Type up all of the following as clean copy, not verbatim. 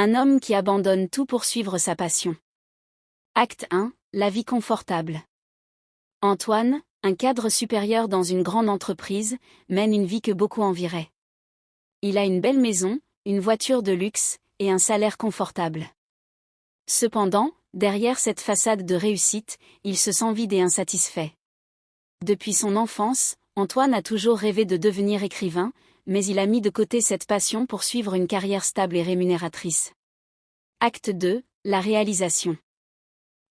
Un homme qui abandonne tout pour suivre sa passion. Acte 1, la vie confortable. Antoine, un cadre supérieur dans une grande entreprise, mène une vie que beaucoup envieraient. Il a une belle maison, une voiture de luxe, et un salaire confortable. Cependant, derrière cette façade de réussite, il se sent vide et insatisfait. Depuis son enfance, Antoine a toujours rêvé de devenir écrivain, mais il a mis de côté cette passion pour suivre une carrière stable et rémunératrice. Acte 2, la réalisation.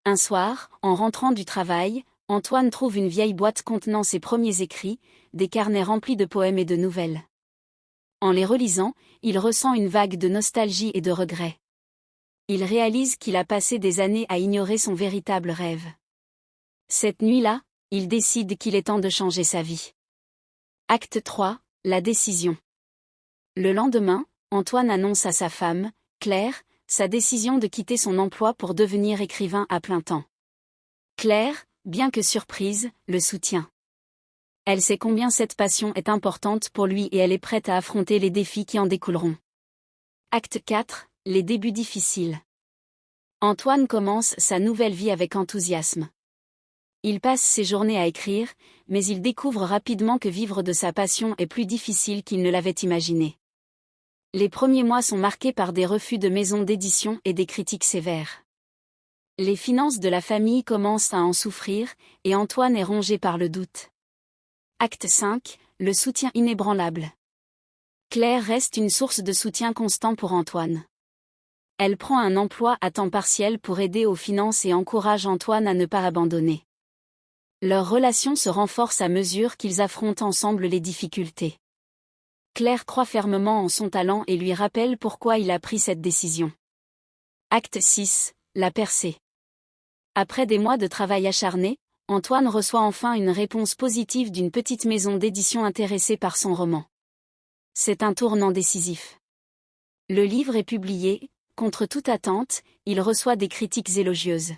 Un soir, en rentrant du travail, Antoine trouve une vieille boîte contenant ses premiers écrits, des carnets remplis de poèmes et de nouvelles. En les relisant, il ressent une vague de nostalgie et de regret. Il réalise qu'il a passé des années à ignorer son véritable rêve. Cette nuit-là, il décide qu'il est temps de changer sa vie. Acte 3, la décision. Le lendemain, Antoine annonce à sa femme, Claire, sa décision de quitter son emploi pour devenir écrivain à plein temps. Claire, bien que surprise, le soutient. Elle sait combien cette passion est importante pour lui et elle est prête à affronter les défis qui en découleront. Acte 4, les débuts difficiles. Antoine commence sa nouvelle vie avec enthousiasme. Il passe ses journées à écrire, mais il découvre rapidement que vivre de sa passion est plus difficile qu'il ne l'avait imaginé. Les premiers mois sont marqués par des refus de maisons d'édition et des critiques sévères. Les finances de la famille commencent à en souffrir, et Antoine est rongé par le doute. Acte 5, le soutien inébranlable. Claire reste une source de soutien constant pour Antoine. Elle prend un emploi à temps partiel pour aider aux finances et encourage Antoine à ne pas abandonner. Leur relation se renforce à mesure qu'ils affrontent ensemble les difficultés. Claire croit fermement en son talent et lui rappelle pourquoi il a pris cette décision. Acte 6, la percée. Après des mois de travail acharné, Antoine reçoit enfin une réponse positive d'une petite maison d'édition intéressée par son roman. C'est un tournant décisif. Le livre est publié, contre toute attente, il reçoit des critiques élogieuses.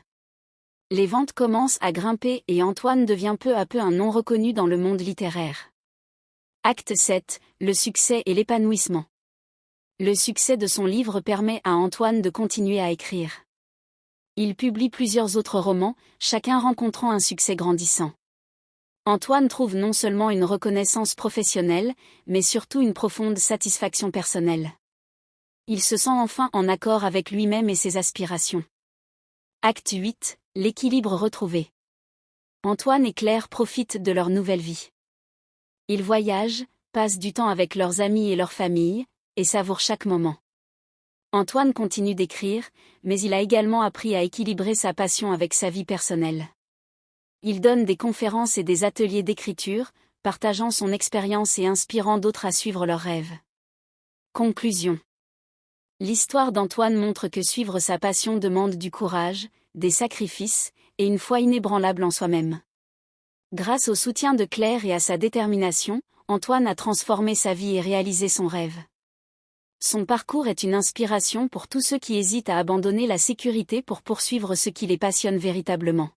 Les ventes commencent à grimper et Antoine devient peu à peu un nom reconnu dans le monde littéraire. Acte 7, le succès et l'épanouissement. Le succès de son livre permet à Antoine de continuer à écrire. Il publie plusieurs autres romans, chacun rencontrant un succès grandissant. Antoine trouve non seulement une reconnaissance professionnelle, mais surtout une profonde satisfaction personnelle. Il se sent enfin en accord avec lui-même et ses aspirations. Acte 8, l'équilibre retrouvé. Antoine et Claire profitent de leur nouvelle vie. Ils voyagent, passent du temps avec leurs amis et leur famille, et savourent chaque moment. Antoine continue d'écrire, mais il a également appris à équilibrer sa passion avec sa vie personnelle. Il donne des conférences et des ateliers d'écriture, partageant son expérience et inspirant d'autres à suivre leurs rêves. Conclusion. L'histoire d'Antoine montre que suivre sa passion demande du courage, des sacrifices, et une foi inébranlable en soi-même. Grâce au soutien de Claire et à sa détermination, Antoine a transformé sa vie et réalisé son rêve. Son parcours est une inspiration pour tous ceux qui hésitent à abandonner la sécurité pour poursuivre ce qui les passionne véritablement.